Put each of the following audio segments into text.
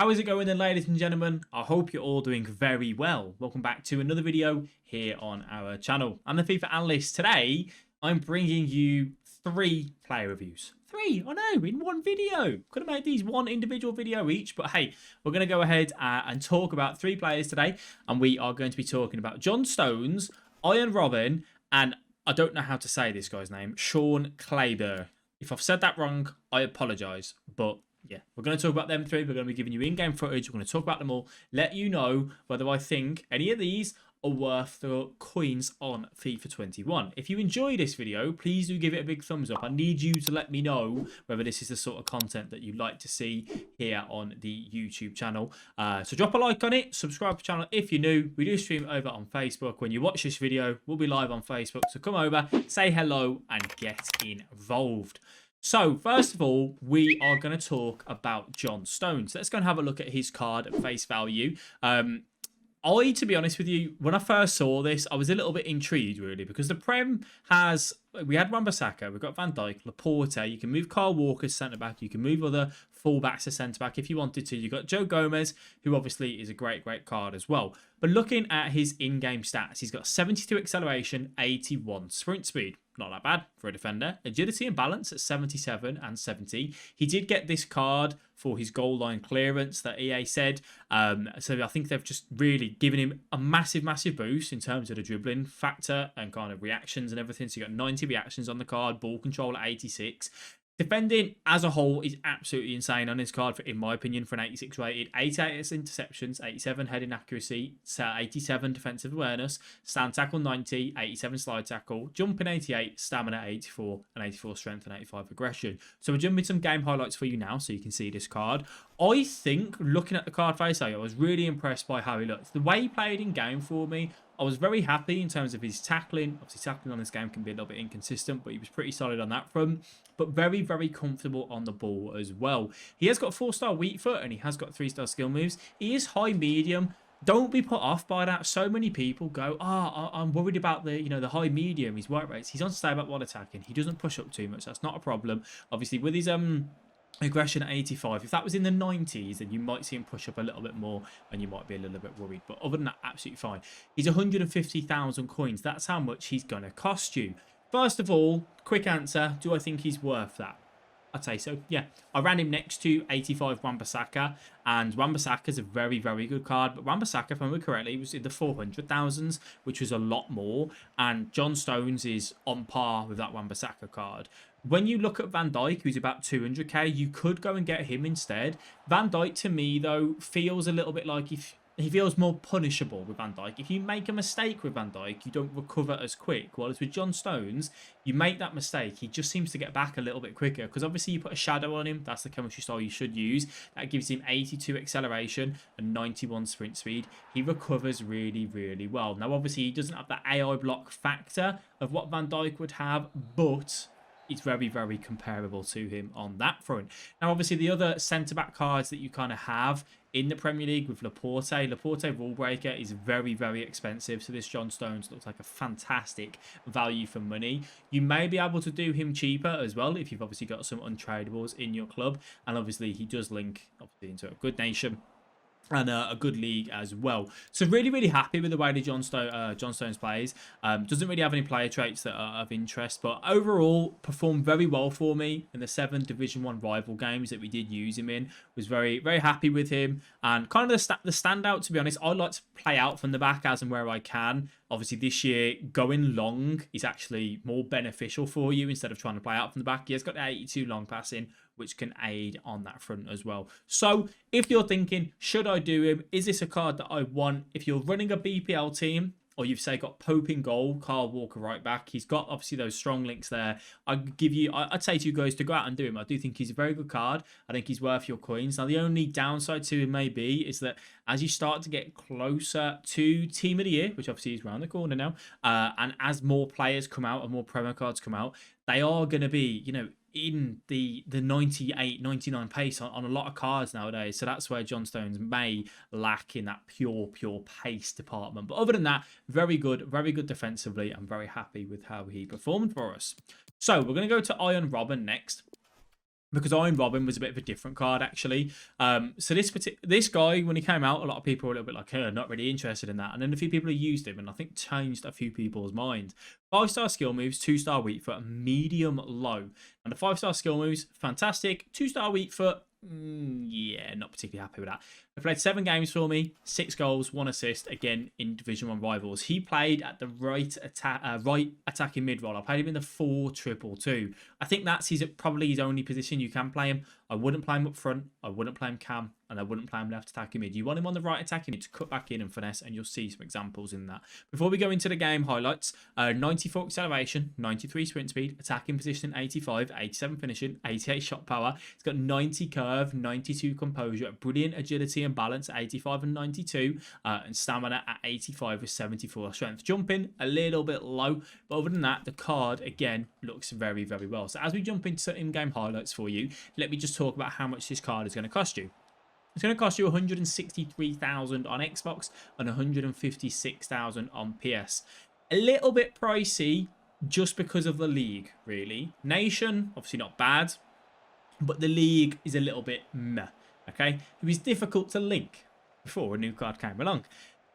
How is it going then, ladies and gentlemen? I hope you're all doing very well. Welcome back to another video here on our channel. I'm the FIFA Analyst. Today, I'm bringing you 3 player reviews. 3, I know, in one video. Could have made these one individual video each, but hey, we're going to go ahead and talk about 3 players today. And we are going to be talking about John Stones, Untitled Robben, and I don't know how to say this guy's name, Showdown Klabier. If I've said that wrong, I apologise, but yeah, we're going to talk about them 3. We're going to be giving you in-game footage. We're going to talk about them all, let you know whether I think any of these are worth the coins on FIFA 21. If you enjoy this video, please do give it a big thumbs up. I need you to let me know whether this is the sort of content that you'd like to see here on the YouTube channel. So drop a like on it, subscribe to the channel if you're new. We do stream over on Facebook. When you watch this video, we'll be live on Facebook. So come over, say hello, and get involved. So, first of all, we are going to talk about John Stones. Let's go and have a look at his card at face value. To be honest with you, when I first saw this, I was a little bit intrigued, really, because the Prem has... We had Wan-Bissaka, we've got Van Dijk, Laporte, you can move Kyle Walker to centre-back, you can move other full-backs to centre-back if you wanted to. You've got Joe Gomez, who obviously is a great card as well. But looking at his in-game stats, he's got 72 acceleration, 81 sprint speed. Not that bad for a defender. Agility and balance at 77 and 70. He did get this card for his goal line clearance that EA said. So I think they've just really given him a massive boost in terms of the dribbling factor and kind of reactions and everything. So you got 90 reactions on the card, ball control at 86. Defending as a whole is absolutely insane on this card, in my opinion, for an 86 rated. 88 interceptions, 87 heading accuracy, 87 defensive awareness, stand tackle 90, 87 slide tackle, jumping 88, stamina 84, and 84 strength and 85 aggression. So we're jumping some game highlights for you now so you can see this card. I think, looking at the card face value, I was really impressed by how he looked. The way he played in game for me, I was very happy in terms of his tackling. Obviously, tackling on this game can be a little bit inconsistent, but he was pretty solid on that front. But very comfortable on the ball as well. He has got 4-star weak foot and he has got 3-star skill moves. He is high medium. Don't be put off by that. So many people go, I'm worried about the high medium, his work rates. He's unstable while attacking. He doesn't push up too much. That's not a problem. Obviously, with his aggression at 85, if that was in the 90s, then you might see him push up a little bit more and you might be a little bit worried. But other than that, absolutely fine. He's 150,000 coins. That's how much he's going to cost you. First of all, quick answer, do I think he's worth that? I'd say so, yeah. I ran him next to 85 Wan-Bissaka, and Wan-Bissaka is a very good card, but Wan-Bissaka, if I remember correctly, was in the 400,000s, which was a lot more, and John Stones is on par with that Wan-Bissaka card. When you look at Van Dijk, who's about 200k, you could go and get him instead. Van Dijk, to me, though, feels a little bit like he feels more punishable with Van Dijk. If you make a mistake with Van Dijk, you don't recover as quick. Whereas with John Stones, you make that mistake, he just seems to get back a little bit quicker. Because obviously you put a shadow on him. That's the chemistry style you should use. That gives him 82 acceleration and 91 sprint speed. He recovers really well. Now, obviously, he doesn't have that AI block factor of what Van Dijk would have, but it's very comparable to him on that front. Now, obviously, the other centre-back cards that you kind of have in the Premier League with Laporte Rule Breaker is very expensive. So this John Stones looks like a fantastic value for money. You may be able to do him cheaper as well if you've obviously got some untradables in your club. And obviously, he does link obviously into a good nation and a good league as well. So really happy with the way that John Stones plays. Doesn't really have any player traits that are of interest, but overall performed very well for me in the 7 Division 1 rival games that we did use him in. Was very happy with him, and kind of the standout, to be honest. I like to play out from the back as and where I can. Obviously, this year, going long is actually more beneficial for you instead of trying to play out from the back. He has got 82 long passing, which can aid on that front as well. So, if you're thinking, should I do him? Is this a card that I want? If you're running a BPL team, or you've, say, got Pope in goal, Kyle Walker right back, he's got, obviously, those strong links there. I'd say to you guys to go out and do him. I do think he's a very good card. I think he's worth your coins. Now, the only downside to him may be is that as you start to get closer to Team of the Year, which obviously is around the corner now, and as more players come out and more promo cards come out, they are going to be, in the 98, 99 pace on a lot of cards nowadays. So that's where John Stones may lack in that pure pace department. But other than that, very good defensively. I'm very happy with how he performed for us. So we're going to go to Untitled Robben next. because Iron Robben was a bit of a different card, actually. So this guy, when he came out, a lot of people were a little bit like, hey, not really interested in that. And then a few people who used him, and I think changed a few people's minds. 5-star skill moves, 2-star weak foot, medium low. And the 5-star skill moves, fantastic. 2-star weak foot, yeah, not particularly happy with that. He played 7 games for me, 6 goals, 1 assist, again in Division 1 rivals. He played at the right attacking mid role. I played him in the 4-2-2. I think that's probably his only position you can play him. I wouldn't play him up front, I wouldn't play him cam, and I wouldn't play him left attacking mid. You want him on the right attacking mid to cut back in and finesse, and you'll see some examples in that. Before we go into the game highlights, 94 acceleration, 93 sprint speed, attacking position 85, 87 finishing, 88 shot power. He's got 90 curve, 92 composure, brilliant agility and balance, 85 and 92, and stamina at 85 with 74 strength. Jumping a little bit low, but other than that, the card again looks very, very well. So as we jump into in-game highlights for you, let me just talk about how much this card is going to cost you. It's going to cost you 163,000 on Xbox and 156,000 on PS. A little bit pricey just because of the league, really. Nation, obviously not bad, but the league is a little bit meh. Okay, it was difficult to link before a new card came along.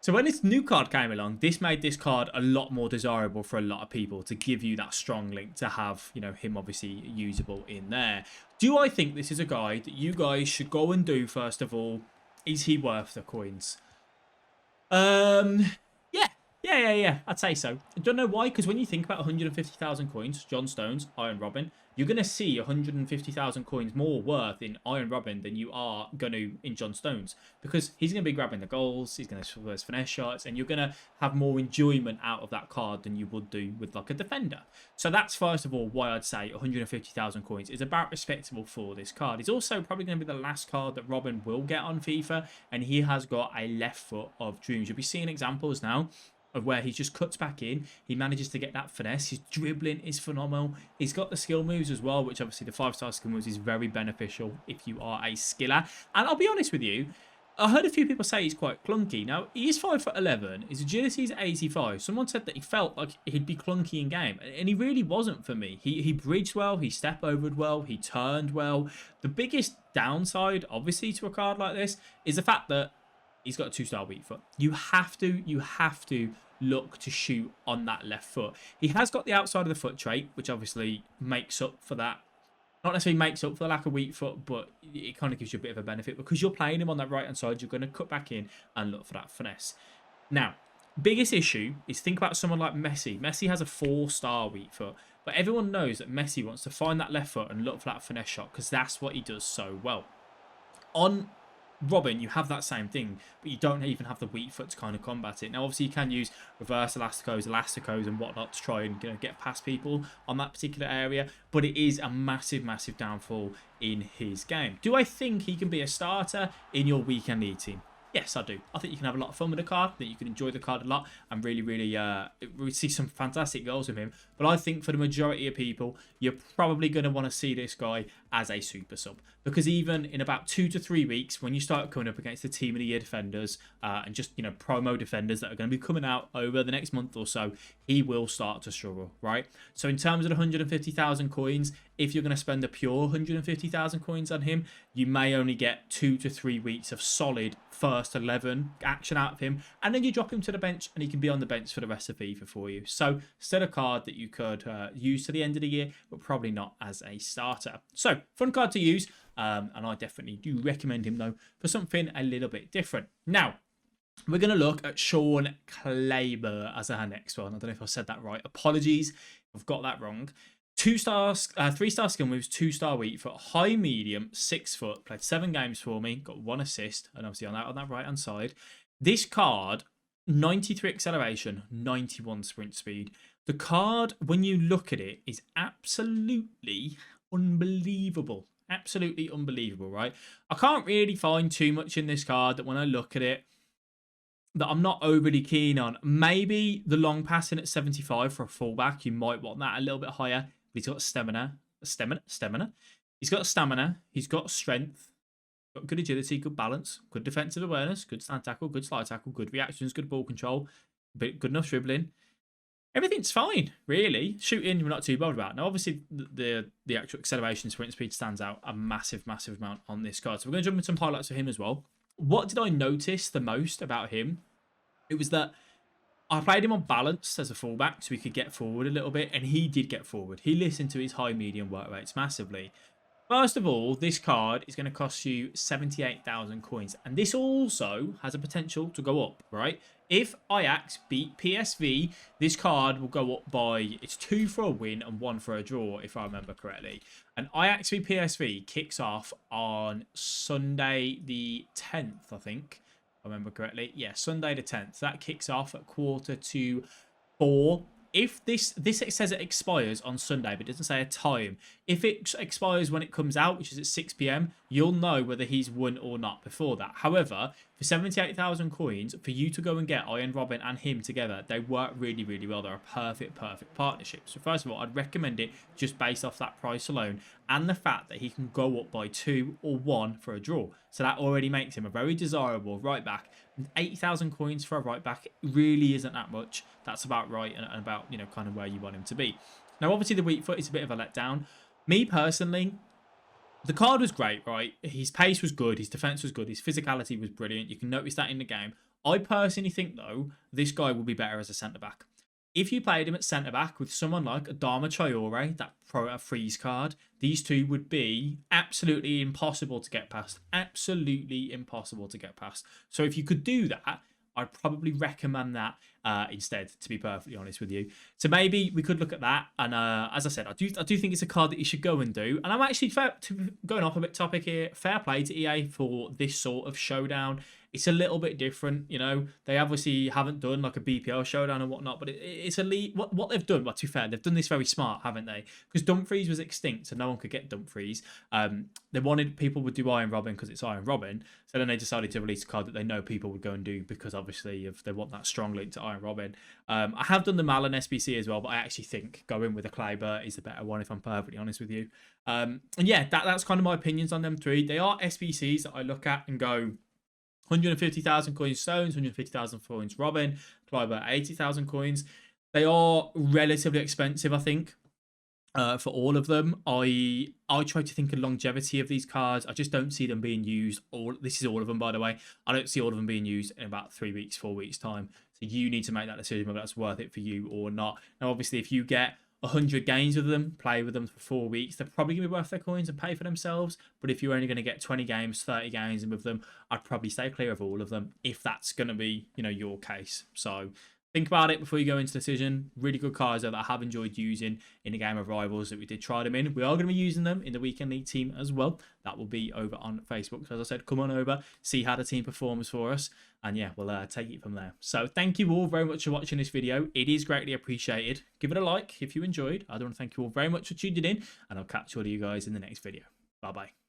So when this new card came along, this made this card a lot more desirable for a lot of people to give you that strong link to have, you know, him obviously usable in there. Do I think this is a guy that you guys should go and do first of all? Is he worth the coins? Yeah. I'd say so. I don't know why, because when you think about 150,000 coins, John Stones, Iron Robben, you're going to see 150,000 coins more worth in Iron Robben than you are going to in John Stones, because he's going to be grabbing the goals, he's going to score those finesse shots, and you're going to have more enjoyment out of that card than you would do with like a defender. So that's first of all why I'd say 150,000 coins is about respectable for this card. He's also probably going to be the last card that Robben will get on FIFA, and he has got a left foot of dreams. You'll be seeing examples now of where he just cuts back in. He manages to get that finesse. His dribbling is phenomenal. He's got the skill moves as well, which obviously the 5-star skill moves is very beneficial if you are a skiller. And I'll be honest with you, I heard a few people say he's quite clunky. Now, he is 5'11". His agility is 85. Someone said that he felt like he'd be clunky in game, and he really wasn't for me. He bridged well, he step overed well, he turned well. The biggest downside, obviously, to a card like this is the fact that he's got a 2-star weak foot. You have to look to shoot on that left foot. He has got the outside of the foot trait, which obviously makes up for that. Not necessarily makes up for the lack of weak foot, but it kind of gives you a bit of a benefit because you're playing him on that right hand side. You're going to cut back in and look for that finesse. Now, biggest issue is think about someone like Messi. Messi has a 4-star weak foot, but everyone knows that Messi wants to find that left foot and look for that finesse shot because that's what he does so well. On Robben, you have that same thing, but you don't even have the weak foot to kind of combat it. Now, obviously, you can use reverse elasticos, and whatnot to try and get past people on that particular area, but it is a massive, massive downfall in his game. Do I think he can be a starter in your weekend league team? Yes, I do. I think you can have a lot of fun with the card, that you can enjoy the card a lot, and really see some fantastic goals with him. But I think for the majority of people, you're probably going to want to see this guy as a super sub. Because even in about 2 to 3 weeks, when you start coming up against the team of the year defenders and just, promo defenders that are going to be coming out over the next month or so, he will start to struggle, right? So in terms of the 150,000 coins, if you're going to spend a pure 150,000 coins on him, you may only get 2 to 3 weeks of solid first 11 action out of him, and then you drop him to the bench and he can be on the bench for the rest of FIFA for you. So still a card that you could use to the end of the year, but probably not as a starter. So fun card to use, and I definitely do recommend him though for something a little bit different. Now, we're going to look at Showdown Klabier as our next one. I don't know if I said that right. Apologies if I've got that wrong. 3-star skill moves, 2-star weak foot, high medium, 6 foot, played 7 games for me, got 1 assist, and obviously on that right hand side. This card, 93 acceleration, 91 sprint speed. The card, when you look at it, is absolutely unbelievable. Absolutely unbelievable, right? I can't really find too much in this card that when I look at it that I'm not overly keen on. Maybe the long passing at 75 for a fullback, you might want that a little bit higher. But he's got stamina. He's got stamina. He's got strength. Got good agility, good balance, good defensive awareness, good stand tackle, good slide tackle, good reactions, good ball control, but good enough dribbling. everything's fine, really. Shooting, we're not too bothered about. Now, obviously, the actual acceleration sprint speed stands out a massive, massive amount on this card. So we're going to jump into some highlights of him as well. What did I notice the most about him? It was that I played him on balance as a fullback so he could get forward a little bit, and he did get forward. He listened to his high medium work rates massively. First of all, this card is going to cost you 78,000 coins, and this also has a potential to go up, right? If Ajax beat PSV, this card will go up by, it's 2 for a win and 1 for a draw, if I remember correctly. And Ajax v PSV kicks off on Sunday the 10th, I think, if I remember correctly. Yeah, Sunday the 10th. That kicks off at 3:45. If this says it expires on Sunday, but it doesn't say a time. If it expires when it comes out, which is at 6 p.m, you'll know whether he's won or not before that. However, for 78,000 coins, for you to go and get Arjen Robben and him together, they work really, really well. They're a perfect partnership. So first of all, I'd recommend it just based off that price alone and the fact that he can go up by 2 or 1 for a draw. So that already makes him a very desirable right back. 80,000 coins for a right back really isn't that much. That's about right and about, you know, kind of where you want him to be. Now, obviously, the weak foot is a bit of a letdown. Me personally, the card was great, right? His pace was good. His defense was good. His physicality was brilliant. You can notice that in the game. I personally think, though, this guy will be better as a centre-back. If you played him at centre-back with someone like Adama Traore, that freeze card, these two would be absolutely impossible to get past. Absolutely impossible to get past. So if you could do that, I'd probably recommend that instead, to be perfectly honest with you. So maybe we could look at that. And as I said, I do think it's a card that you should go and do. And I'm actually, going off a bit topic here, fair play to EA for this sort of showdown. It's a little bit different, you know. They obviously haven't done like a BPL showdown and whatnot, but it's a league. What they've done, but to be fair, they've done this very smart, haven't they? Because Dumfries was extinct, so no one could get Dumfries. They wanted people would do Arjen Robben because it's Arjen Robben, so then they decided to release a card that they know people would go and do because obviously if they want that strong link to Arjen Robben. I have done the Malin SBC as well, but I actually think going with a Klabier is the better one if I'm perfectly honest with you. And yeah, that's kind of my opinions on them three. They are SBCs that I look at and go, 150,000 coins Stones, 150,000 coins Robben, Klabier 80,000 coins. They are relatively expensive, I think, for all of them. I try to think of longevity of these cards. I just don't see them being used. This is all of them, by the way. I don't see all of them being used in about 3 weeks, 4 weeks time. So you need to make that decision whether that's worth it for you or not. Now, obviously, if you get 100 games with them, play with them for 4 weeks, they're probably going to be worth their coins and pay for themselves. But if you're only going to get 20 games, 30 games with them, I'd probably stay clear of all of them if that's going to be, you know, your case. So think about it before you go into decision. Really good cards that I have enjoyed using in the game of Rivals that we did try them in. We are going to be using them in the Weekend League team as well. That will be over on Facebook. So as I said, come on over, see how the team performs for us. And yeah, we'll take it from there. So thank you all very much for watching this video. It is greatly appreciated. Give it a like if you enjoyed. I want to thank you all very much for tuning in. And I'll catch all of you guys in the next video. Bye-bye.